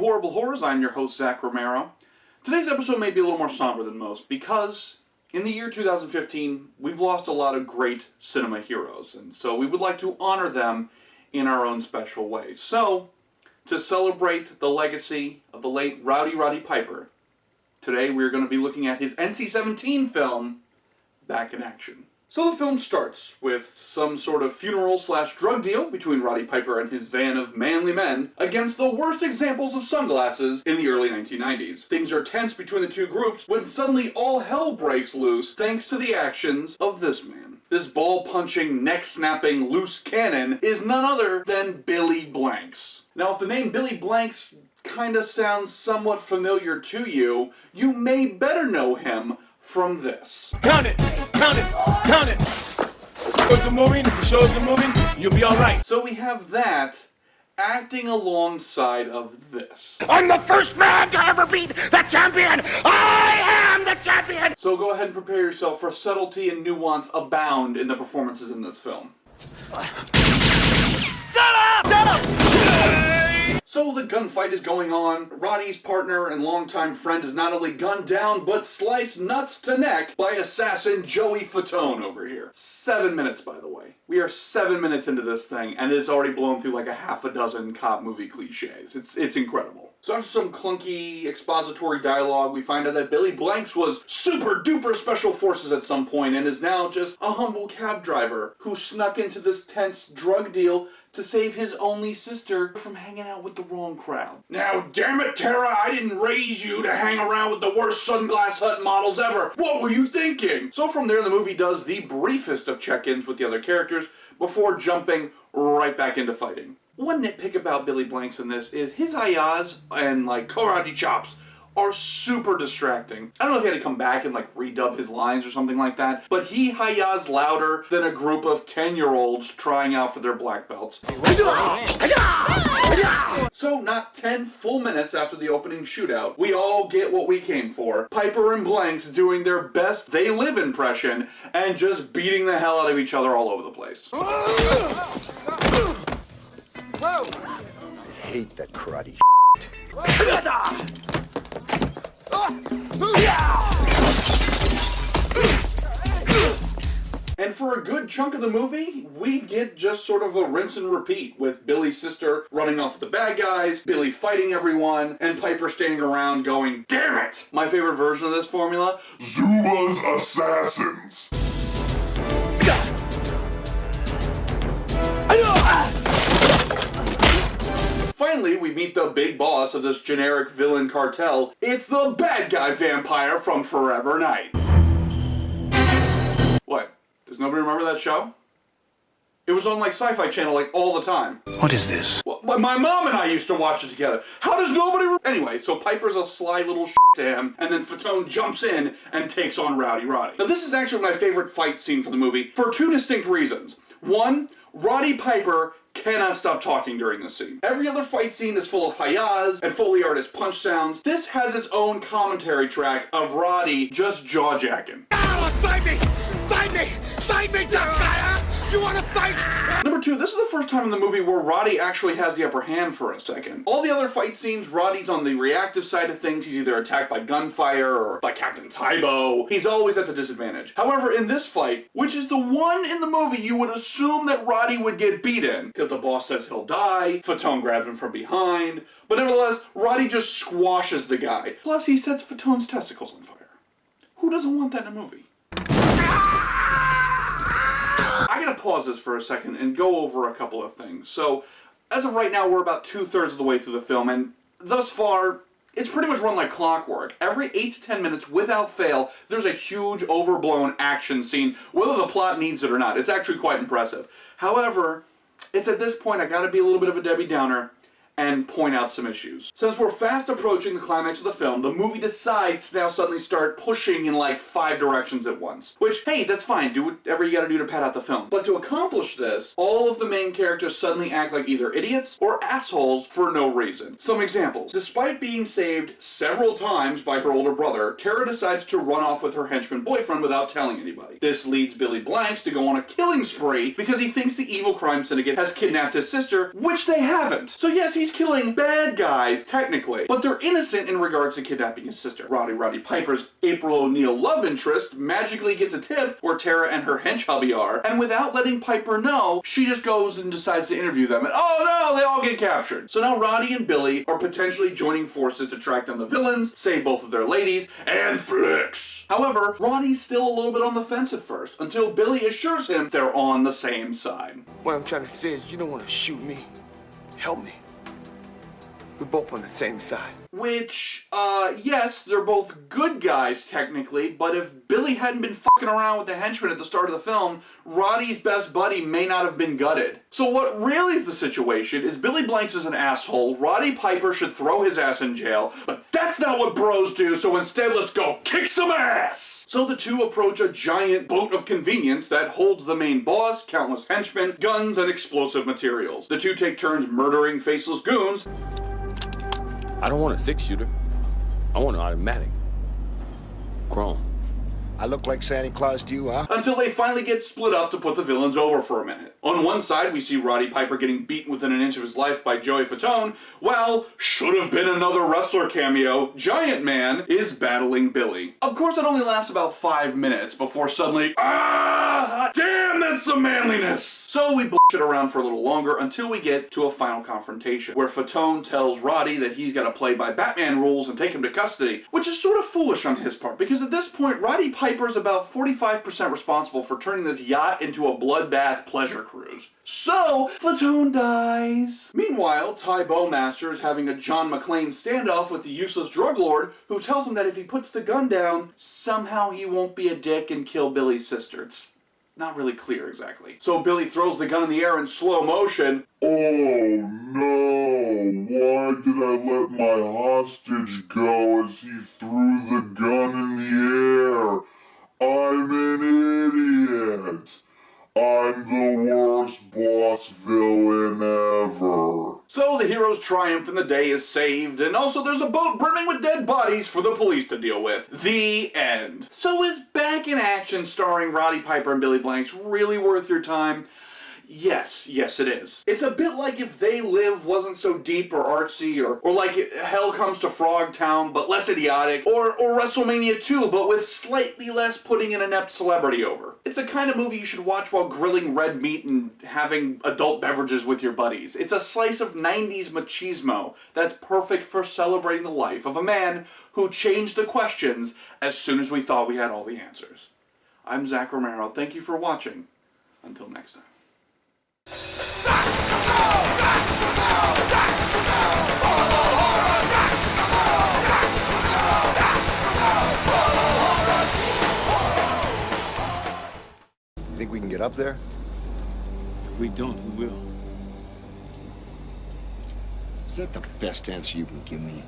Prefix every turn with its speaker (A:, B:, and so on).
A: Horrible Horrors. I'm your host, Zach Romero. Today's episode may be a little more somber than most because in the year 2015, we've lost a lot of great cinema heroes, and so we would like to honor them in our own special way. So, to celebrate the legacy of the late Roddy Piper, today we're going to be looking at his NC-17 film, Back in Action. So the film starts with some sort of funeral/drug deal between Roddy Piper and his van of manly men against the worst examples of sunglasses in the early 1990s. Things are tense between the two groups when suddenly all hell breaks loose thanks to the actions of this man. This ball-punching, neck-snapping, loose cannon is none other than Billy Blanks. Now, if the name Billy Blanks kinda sounds somewhat familiar to you, you may better know him from this.
B: Count it! Count it! Count it! The show's moving, you'll be alright.
A: So we have that acting alongside of this.
C: I'm the first man to ever beat the champion! I am the champion!
A: So go ahead and prepare yourself for subtlety and nuance abound in the performances in this film.
B: Shut up! Shut up!
A: So the gunfight is going on. Roddy's partner and longtime friend is not only gunned down, but sliced nuts to neck by assassin Joey Fatone over here. 7 minutes, by the way. We are 7 minutes into this thing, and it's already blown through like a half a dozen cop movie cliches. It's incredible. So after some clunky expository dialogue, we find out that Billy Blanks was super duper special forces at some point and is now just a humble cab driver who snuck into this tense drug deal to save his only sister from hanging out with the wrong crowd. Now, damn it, Tara, I didn't raise you to hang around with the worst Sunglass Hut models ever. What were you thinking? So from there, the movie does the briefest of check-ins with the other characters before jumping right back into fighting. One nitpick about Billy Blanks in this is his ayahs and karate chops are super distracting. I don't know if he had to come back and redub his lines or something like that, but he hi-yahs louder than a group of 10-year-olds trying out for their black belts. So not 10 full minutes after the opening shootout, we all get what we came for. Piper and Blanks doing their best They Live impression and just beating the hell out of each other all over the place.
D: I hate that karate
A: And for a good chunk of the movie, we get just sort of a rinse and repeat with Billy's sister running off with the bad guys, Billy fighting everyone, and Piper standing around going, "Damn it!" My favorite version of this formula?
E: Zuma's Assassins.
A: Finally, we meet the big boss of this generic villain cartel. It's the bad guy vampire from Forever Night. What? Does nobody remember that show? It was on Sci-Fi Channel all the time.
B: What is this?
A: Well, my mom and I used to watch it together. How does nobody Anyway, so Piper's a sly little to him, and then Fatone jumps in and takes on Roddy. Now this is actually my favorite fight scene from the movie for two distinct reasons. One, Roddy Piper cannot stop talking during this scene. Every other fight scene is full of hi-yahs and Foley artist punch sounds. This has its own commentary track of Roddy just jaw-jacking.
B: Fight me! Fight me! Fight me, tough guy, huh? You wanna fight?
A: Number two, this is the first time in the movie where Roddy actually has the upper hand for a second. All the other fight scenes, Roddy's on the reactive side of things. He's either attacked by gunfire or by Captain Tybo. He's always at the disadvantage. However, in this fight, which is the one in the movie you would assume that Roddy would get beat in, because the boss says he'll die, Fatone grabs him from behind, but nevertheless, Roddy just squashes the guy. Plus, he sets Fatone's testicles on fire. Who doesn't want that in a movie? I gotta pause this for a second and go over a couple of things. So, as of right now, we're about 2/3 of the way through the film, and thus far, it's pretty much run like clockwork. Every 8 to 10 minutes, without fail, there's a huge, overblown action scene, whether the plot needs it or not. It's actually quite impressive. However, it's at this point I gotta be a little bit of a Debbie Downer and point out some issues. Since we're fast approaching the climax of the film, the movie decides to now suddenly start pushing in 5 directions at once. Which, hey, that's fine, do whatever you gotta do to pad out the film. But to accomplish this, all of the main characters suddenly act like either idiots or assholes for no reason. Some examples. Despite being saved several times by her older brother, Tara decides to run off with her henchman boyfriend without telling anybody. This leads Billy Blanks to go on a killing spree because he thinks the evil crime syndicate has kidnapped his sister, which they haven't. So yes, he's he's killing bad guys, technically, but they're innocent in regards to kidnapping his sister. Roddy Piper's April O'Neil love interest magically gets a tip where Tara and her hench hubby are, and without letting Piper know, she just goes and decides to interview them, and oh no, they all get captured. So now Roddy and Billy are potentially joining forces to track down the villains, save both of their ladies, and flicks. However, Roddy's still a little bit on the fence at first, until Billy assures him they're on the same side.
F: What I'm trying to say is you don't want to shoot me. Help me. We're both on the same side.
A: Which, yes, they're both good guys, technically, but if Billy hadn't been fucking around with the henchman at the start of the film, Roddy's best buddy may not have been gutted. So what really is the situation is Billy Blanks is an asshole, Roddy Piper should throw his ass in jail, but that's not what bros do, so instead let's go kick some ass! So the two approach a giant boat of convenience that holds the main boss, countless henchmen, guns, and explosive materials. The two take turns murdering faceless goons.
B: I don't want a 6-shooter. I want an automatic. Chrome.
D: I look like Santa Claus to you, huh?
A: Until they finally get split up to put the villains over for a minute. On one side, we see Roddy Piper getting beaten within an inch of his life by Joey Fatone, while should have been another wrestler cameo, Giant Man is battling Billy. Of course, it only lasts about 5 minutes before suddenly, damn, that's some manliness! So we bullshit around for a little longer until we get to a final confrontation, where Fatone tells Roddy that he's got to play by Batman rules and take him to custody, which is sort of foolish on his part, because at this point, Roddy Piper's about 45% responsible for turning this yacht into a bloodbath pleasure cruise. So, Fatone dies. Meanwhile, Ty Bowmaster is having a John McClane standoff with the useless drug lord, who tells him that if he puts the gun down, somehow he won't be a dick and kill Billy's sister. It's not really clear exactly. So Billy throws the gun in the air in slow motion.
E: Oh no, why did I let my hostage go as he threw the gun in the air? I'm an idiot. I'm the worst boss villain ever.
A: So the heroes triumph and the day is saved, and also there's a boat brimming with dead bodies for the police to deal with. The end. So is Back in Action starring Roddy Piper and Billy Blanks really worth your time? Yes it is. It's a bit like if They Live wasn't so deep or artsy, or like Hell Comes to Frogtown, but less idiotic, or WrestleMania 2, but with slightly less putting an inept celebrity over. It's the kind of movie you should watch while grilling red meat and having adult beverages with your buddies. It's a slice of 90s machismo that's perfect for celebrating the life of a man who changed the questions as soon as we thought we had all the answers. I'm Zach Romero. Thank you for watching. Until next time.
D: Think we can get up there?
B: If we don't, we will.
D: Is that the best answer you can give me?